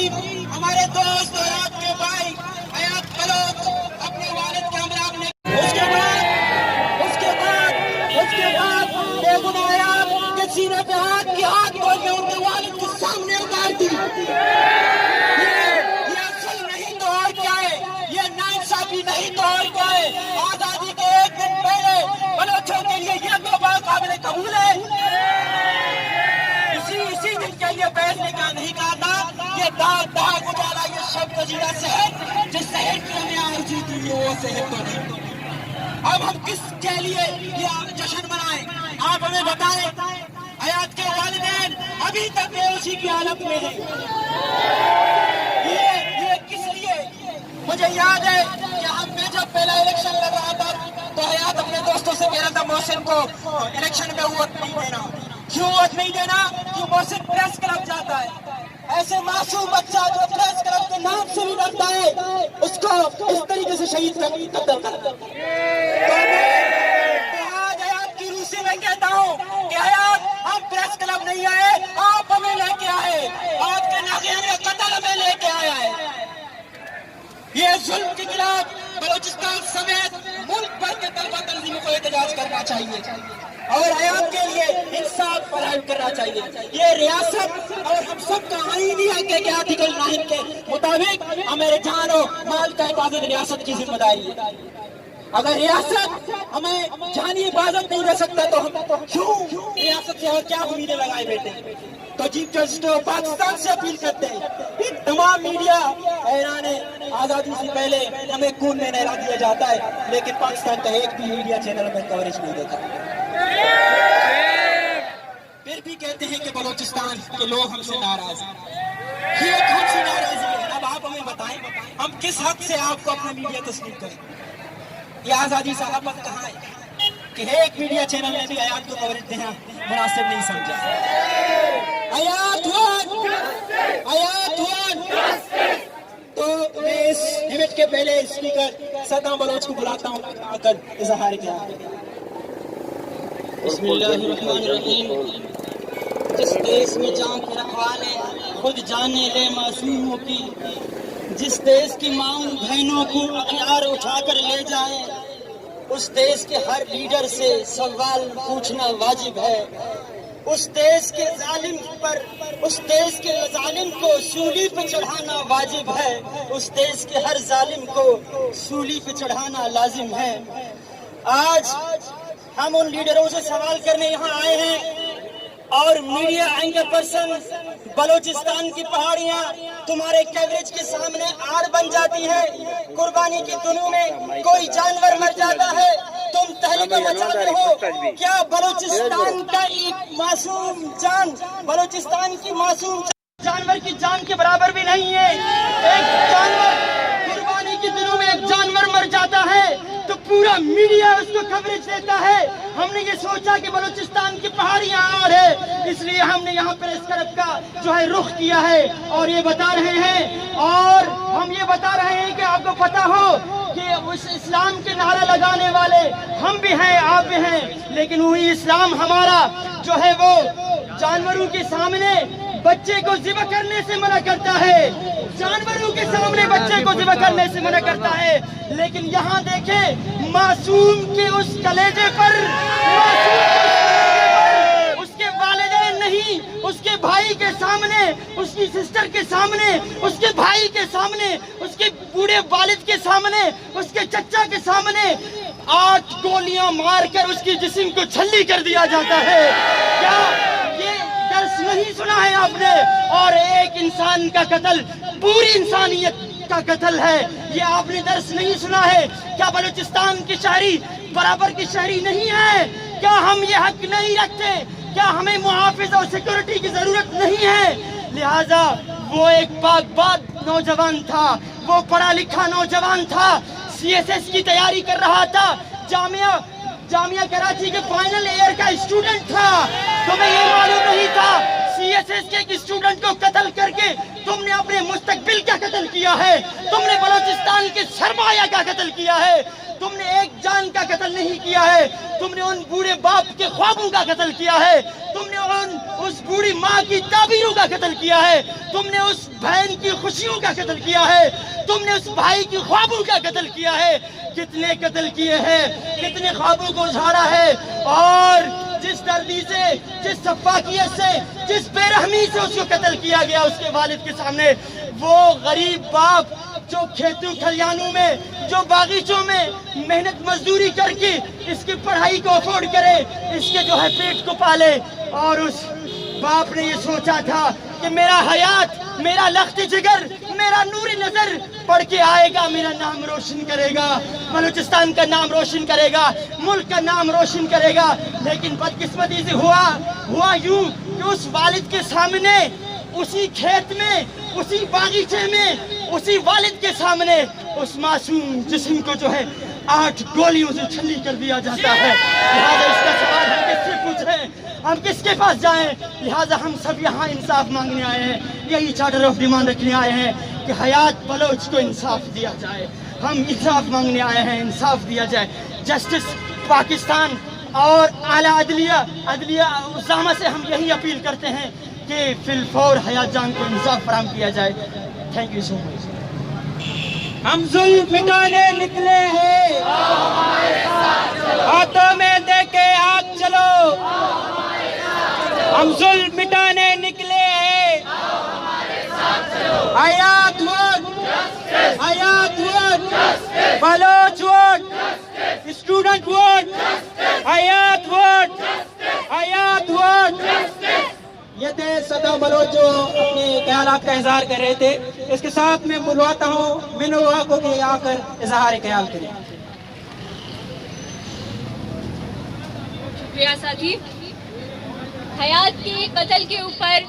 قریب ہمارے دوست اور آپ کے بھائی حیات بلوچ اپنے والد کے ہمراہ نے اس کے بعد بے گناہ حیات کے سینے پہ ہاتھ کھول کے ان کے والد کے سامنے اتار دی. یہ ظلم نہیں تو اور کیا ہے, یہ ناانصافی نہیں تو اور کیا ہے. آزادی کے ایک دن پہلے بلوچوں کے لیے یہ تو بات قابل قبول ہے. اسی دن کے لیے بیٹھنے کا نہیں کہا تھا. یہ داغ اجالا, یہ شب گزیدہ شہر جس شہر کی ہمیں آرزو تھی وہ شہر تو نہیں. اب ہم کس کے لیے یہ جشن منائیں؟ آپ ہمیں بتائیں. حیات کے والدین ابھی تک بے ہوشی کی حالت میں ہیں. یہ کس لیے؟ مجھے یاد ہے کہ میں جب پہلا الیکشن لڑ رہا تھا تو حیات اپنے دوستوں سے کہہ رہا تھا محسن کو الیکشن میں ووٹ نہیں دینا. کیوں ووٹ نہیں دینا؟ کیوں محسن پریس کلب جاتا ہے. ایسے معصوم بچہ جو پریس کلب کے نام سے بھی ڈرتا ہے اس کو اس طریقے سے شہید قتل کر. آج حیات کی روح سے میں کہتا ہوں کہ حیات ہم پریس کلب نہیں آئے, آپ ہمیں لے کے آئے. آپ کے ناظرین کا قتل ہمیں لے کے آیا ہے. یہ ظلم کے خلاف بلوچستان سمیت ملک بھر کے طلبہ تنظیموں کو احتجاج کرنا چاہیے اور حیات کے لیے انصاف فراہم کرنا چاہیے. یہ ریاست اور ہم سب کا آئینی حق ہے کہ آرٹیکل 9 کے مطابق ہمارے جان و مال کا حفاظت ریاست کی ذمہ داری ہے. اگر ریاست ہمیں جانی حفاظت نہیں دے سکتا تو ہم کیوں ریاست سے اور کیا امیدیں لگائے بیٹھے؟ تو چیف جسٹس کو پاکستان سے اپیل کرتے ہیں کہ تمام میڈیا اعلان آزادی سے پہلے ہمیں خون میں نہلا دیا جاتا ہے لیکن پاکستان کا ایک بھی میڈیا چینل میں کوریج نہیں دیتا. پھر بھی کہتے ہیں کہ بلوچستان کے لوگ ہم سے ناراض ہیں. یہ کون سی ناراضی ہے؟ اب آپ ہمیں بتائیں ہم کس حق سے آپ کو اپنا میڈیا تسلیم کریں؟ یہ آزادی صحافت کہاں ہے کہ ایک میڈیا چینل نے بھی حیات کو کوریج دینا مناسب نہیں سمجھا؟ حیات تو میں اس ایونٹ کے پہلے اسپیکر صدام بلوچ کو بلاتا ہوں کر اظہار کیا. بسم اللہ الرحمن الرحیم. جس دیش میں جان کے رکھوانے خود جانے لے معصوموں کی, جس دیش کی ماں بہنوں کو ہتھیار اٹھا کر لے جائے, اس دیش کے ہر لیڈر سے سوال پوچھنا واجب ہے. اس دیش کے ظالم کو سولی پہ چڑھانا واجب ہے. اس دیش کے ہر ظالم کو سولی پہ چڑھانا لازم ہے. آج ہم ان لیڈروں سے سوال کرنے یہاں آئے ہیں اور میڈیا اینکر پرسن بلوچستان کی پہاڑیاں تمہارے کوریج کے سامنے آڑ بن جاتی ہیں. قربانی کی دنوں میں کوئی جانور مر جاتا ہے, تم تہلکہ مچاتے ہو. کیا بلوچستان کا ایک معصوم جان, بلوچستان کی معصوم جانور کی جان کے برابر بھی نہیں ہے؟ ایک جانور قربانی کی دنوں میں ایک جانور مر جاتا ہے تو پورا میڈیا اس کو کوریج دیتا ہے. ہم نے یہ سوچا کہ بلوچستان کی پہاڑیاں آڑ ہے, اس لیے ہم نے یہاں پریس کلب کا جو ہے رخ کیا ہے اور یہ بتا رہے ہیں کہ آپ کو پتا ہو کہ اس اسلام کے نعرہ لگانے والے ہم بھی ہیں, آپ بھی ہیں, لیکن وہی اسلام ہمارا جو ہے وہ جانوروں کے سامنے بچے کو ذبح کرنے سے منع کرتا ہے. جانوروں کے سامنے بچے کو ذبح کرنے سے منع کرتا ہے, لیکن یہاں دیکھیں معصوم کے اس کلیجے پر, اس کے والدین نہیں, اس کے بھائی کے سامنے, اس کی سسٹر کے سامنے, اس کے بھائی کے سامنے, اس کے بوڑھے والد کے سامنے, اس کے چچا کے سامنے 8 گولیاں مار کر اس کی جسم کو چھلی کر دیا جاتا ہے. کیا یہ درس نہیں سنا ہے آپ نے؟ اور ایک انسان کا قتل پوری انسانیت کا قتل ہے. یہ آپ نے درس نہیں سنا ہے؟ کیا بلوچستان کے شہری برابر کے شہری نہیں ہے؟ کیا ہم یہ حق نہیں رکھتے؟ کیا ہمیں محافظ اور سیکورٹی کی ضرورت نہیں ہے؟ لہٰذا وہ ایک پاک باد نوجوان تھا, وہ پڑھا لکھا نوجوان تھا, CSS کی تیاری کر رہا تھا, جامعہ کراچی کے فائنل ایئر کا اسٹوڈنٹ تھا. تمہیں یہ معلوم نہیں تھا CSS کے ایک اسٹوڈنٹ کو قتل کر کے تم نے اپنے مستقبل کا قتل کیا ہے, تم نے بلوچستان کے سرمایہ کا قتل کیا ہے. تم نے ایک جان کا قتل نہیں کیا ہے، تم نے ان بوڑھے باپ کے خوابوں کا قتل کیا ہے، تم نے اس بوڑھی ماں کی تعبیروں کا قتل کیا ہے، تم نے اس بہن کی خوشیوں کا قتل کیا ہے، تم نے اس بھائی کی خوابوں کا قتل کیا ہے۔ کتنے قتل کیے ہیں، کتنے خوابوں کو جھاڑا ہے، اور جس دردی سے، جس سفاکیت سے، جس بے رحمی سے اس کو قتل کیا گیا اس کے والد کے سامنے، وہ غریب باپ جو کھیتوں کھلیانوں میں، جو باغیچوں میں محنت مزدوری کر کے اس کی پڑھائی کو افورڈ کرے، اس کے جو ہے پیٹ کو پالے، اور اس باپ نے یہ سوچا تھا کہ میرا حیات، میرا لخت جگر، میرا نور نظر پڑھ کے آئے گا، میرا نام روشن کرے گا، بلوچستان کا نام روشن کرے گا، ملک کا نام روشن کرے گا۔ لیکن بدقسمتی سے ہوا یوں کہ اس والد کے سامنے، اسی کھیت میں، اسی باغیچے میں، اسی والد کے سامنے اس معصوم جسم کو جو ہے 8 گولیوں سے چھلی کر دیا جاتا ہے۔ لہٰذا اس کا سوال ہم کس سے پوچھیں، ہم کس کے پاس جائیں؟ لہٰذا ہم سب یہاں انصاف مانگنے آئے ہیں، یہی چارٹر آف ڈیمانڈ رکھنے آئے ہیں کہ حیات بلوچ کو انصاف دیا جائے۔ ہم انصاف مانگنے آئے ہیں، انصاف دیا جائے۔ جسٹس پاکستان اور اعلیٰ عدلیہ اسامہ سے ہم یہی اپیل کرتے ہیں کہ فی الفور حیات جان کو انصاف فراہم کیا جائے۔ تھینک یو سو مچ۔ ہم ظلم مٹانے نکلے ہیں، ہاتھوں میں دے کے ہاتھ چلو، ہم ظلم مٹانے نکلے ہیں، حیات ووٹ، حیات vote, Baloch vote, student vote, حیات ووٹ، حیات ووٹ۔ یہ تھے صدا بلوچ جو اپنے خیالات کا اظہار کر رہے تھے۔ اس کے ساتھ میں بلواتا ہوں منوا کو کہ آ کر اظہار خیال کریں۔ شکریہ ساتھی۔ حیات کے قتل کے اوپر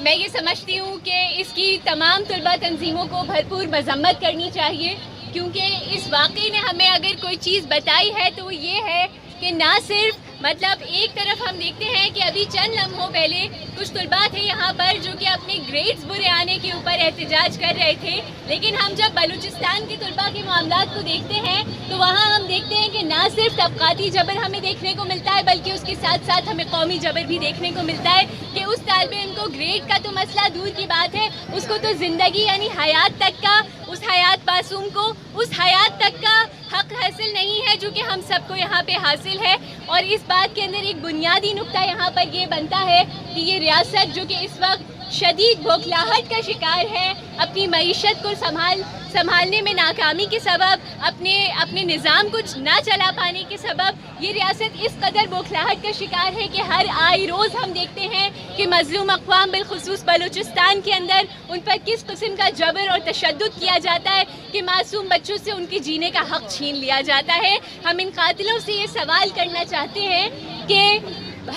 میں یہ سمجھتی ہوں کہ اس کی تمام طلبہ تنظیموں کو بھرپور مذمت کرنی چاہیے، کیونکہ اس واقعے نے ہمیں اگر کوئی چیز بتائی ہے تو وہ یہ ہے کہ نہ صرف مطلب ایک طرف ہم دیکھتے ہیں کہ ابھی چند لمحوں پہلے کچھ طلباء تھے یہاں پر جو کہ اپنے گریڈز برے آنے کے اوپر احتجاج کر رہے تھے، لیکن ہم جب بلوچستان کے طلباء کے معاملات کو دیکھتے ہیں تو وہاں ہم دیکھتے ہیں کہ نہ صرف طبقاتی جبر ہمیں دیکھنے کو ملتا ہے بلکہ اس کے ساتھ ساتھ ہمیں قومی جبر بھی دیکھنے کو ملتا ہے کہ اس طالب علم کو گریڈ کا تو مسئلہ دور کی بات ہے، اس کو تو زندگی یعنی حیات تک کا، اس حیات معصوم کو اس حیات تک کا حق حاصل نہیں ہے جو کہ ہم سب کو یہاں پہ حاصل ہے۔ اور اس بات کے اندر ایک بنیادی نقطہ یہاں پر یہ بنتا ہے کہ یہ ریاست جو کہ اس وقت شدید بوکھلاہٹ کا شکار ہے، اپنی معیشت کو سنبھالنے میں ناکامی کے سبب، اپنے نظام کو نہ چلا پانے کے سبب یہ ریاست اس قدر بوکھلاہٹ کا شکار ہے کہ ہر آئے روز ہم دیکھتے ہیں کہ مظلوم اقوام بالخصوص بلوچستان کے اندر ان پر کس قسم کا جبر اور تشدد کیا جاتا ہے کہ معصوم بچوں سے ان کے جینے کا حق چھین لیا جاتا ہے۔ ہم ان قاتلوں سے یہ سوال کرنا چاہتے ہیں کہ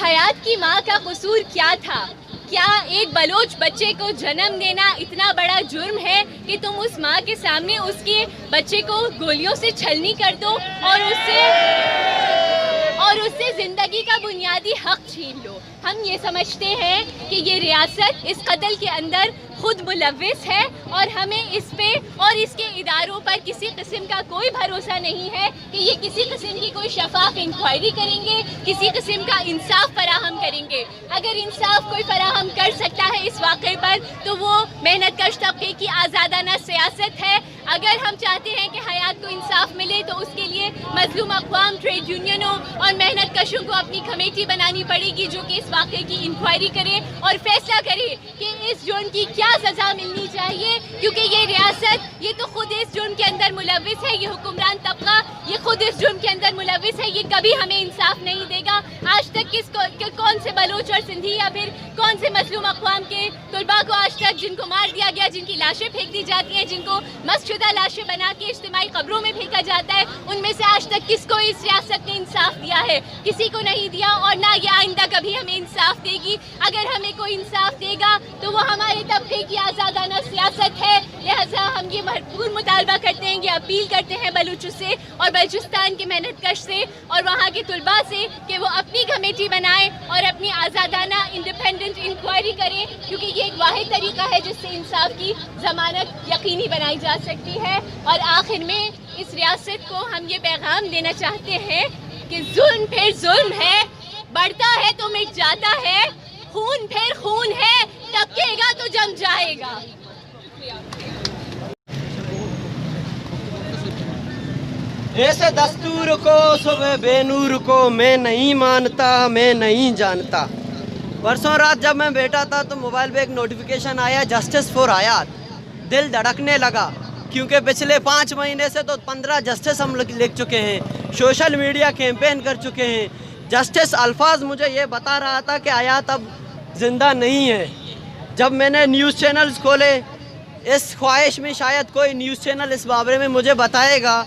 حیات کی ماں کا قصور کیا تھا؟ کیا ایک بلوچ بچے کو جنم دینا اتنا بڑا جرم ہے کہ تم اس ماں کے سامنے اس کے بچے کو گولیوں سے چھلنی کر دو اور اس سے زندگی کا بنیادی حق چھین لو؟ ہم یہ سمجھتے ہیں کہ یہ ریاست اس قتل کے اندر خود ملوث ہے اور ہمیں اس پہ اور اس کے اداروں پر کسی قسم کا کوئی بھروسہ نہیں ہے کہ یہ کسی قسم کی کوئی شفاف انکوائری کریں گے، کسی قسم کا انصاف فراہم کریں گے۔ اگر انصاف کوئی فراہم کر سکتا ہے اس واقعے پر تو وہ محنت کش طبقے کی آزادانہ سیاست ہے۔ اگر ہم چاہتے ہیں کہ حیات کو انصاف ملے تو اس کے لیے مظلوم اقوام، ٹریڈ یونینوں اور محنت کشوں کو اپنی کمیٹی بنانی پڑے گی جو کہ اس واقعے کی انکوائری کرے اور فیصلہ کرے کہ اس جرم کی کیا سزا ملنی چاہیے، کیونکہ یہ ریاست یہ تو خود اس جرم کے اندر ملوث ہے، یہ حکمران طبقہ یہ خود اس جرم کے اندر ملوث ہے، یہ کبھی ہمیں انصاف نہیں دے گا۔ آج تک کون سے بلوچ اور سندھی یا پھر کون سے مظلوم اقوام کے طلباء کو آج تک جن کو مار دیا گیا، جن کی لاشیں پھینک دی جاتی ہیں، جن کو مست شدہ لاشیں بنا کے اجتماعی قبروں میں پھینکا جاتا ہے، ان میں سے آج تک کس کو اس ریاست نے انصاف دیا ہے؟ کسی کو نہیں دیا، اور نہ یہ آئندہ کبھی ہمیں انصاف دے گی۔ اگر ہمیں کوئی انصاف دے گا تو وہ ہمارے طبقے کی آزادانہ سیاست ہے، لہذا ہم یہ بھرپور مطالبہ کرتے ہیں، یہ اپیل کرتے ہیں بلوچوں سے اور بلوچستان کے محنت کش سے اور وہاں کے طلباء سے کہ وہ اپنی کمیٹی بنائیں اور اپنی آزادانہ انڈیپینڈنٹ انکوائری کریں، کیونکہ یہ ایک واحد طریقہ ہے جس سے انصاف کی ضمانت یقینی بنائی جا سکتی ہے۔ اور آخر میں اس ریاست کو ہم یہ پیغام دینا چاہتے ہیں کہ ظلم پھر ظلم ہے، بڑھتا ہے تو مٹ جاتا ہے، خون پھر خون ہے، ٹپکے گا تو جم جائے گا۔ ایسے دستور کو صبح بے نور کو میں نہیں مانتا، میں نہیں جانتا۔ پرسوں رات جب میں بیٹھا تھا تو موبائل پہ ایک نوٹیفیکیشن آیا جسٹس فار حیات، دل دھڑکنے لگا کیونکہ پچھلے 5 مہینے سے تو 15 جسٹس ہم لکھ چکے ہیں، سوشل میڈیا کیمپین کر چکے ہیں۔ جسٹس الفاظ مجھے یہ بتا رہا تھا کہ حیات اب زندہ نہیں ہے۔ جب میں نے نیوز چینلز کھولے اس خواہش میں شاید کوئی نیوز چینل اس بارے میں مجھے بتائے گا،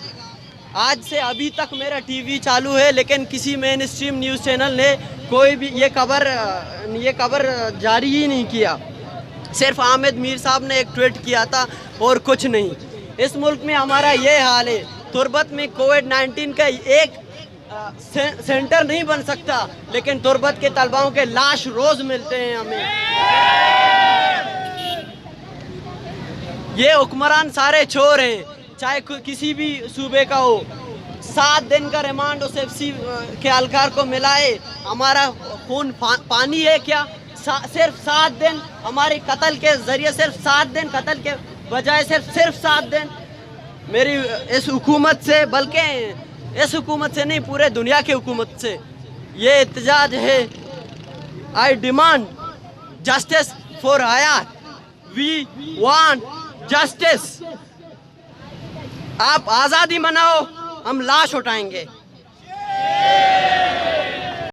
آج سے ابھی تک میرا ٹی وی چالو ہے لیکن کسی مین اسٹریم نیوز چینل نے کوئی بھی یہ خبر جاری ہی نہیں کیا۔ صرف حامد میر صاحب نے ایک ٹویٹ کیا تھا اور کچھ نہیں۔ اس ملک میں ہمارا یہ حال ہے، تربت میں کووڈ-19 کا ایک سینٹر نہیں بن سکتا لیکن تربت کے طلباؤں کے لاش روز ملتے ہیں ہمیں۔ یہ حکمران سارے چور ہیں، چاہے کسی بھی صوبے کا ہو۔ 7 دن کا ریمانڈ اس ایف سی کے اہلکار کو ملا ہے، ہمارا خون پانی ہے کیا؟ صرف 7 دن ہمارے قتل کے ذریعے، صرف 7 دن قتل کے بجائے صرف 7 دن میری اس حکومت سے، بلکہ اس حکومت سے نہیں پورے دنیا کی حکومت سے یہ احتجاج ہے۔ آئی ڈیمانڈ جسٹس فار حیات، وی وانٹ جسٹس۔ آپ آزادی مناؤ، ہم لاش اٹھائیں گے۔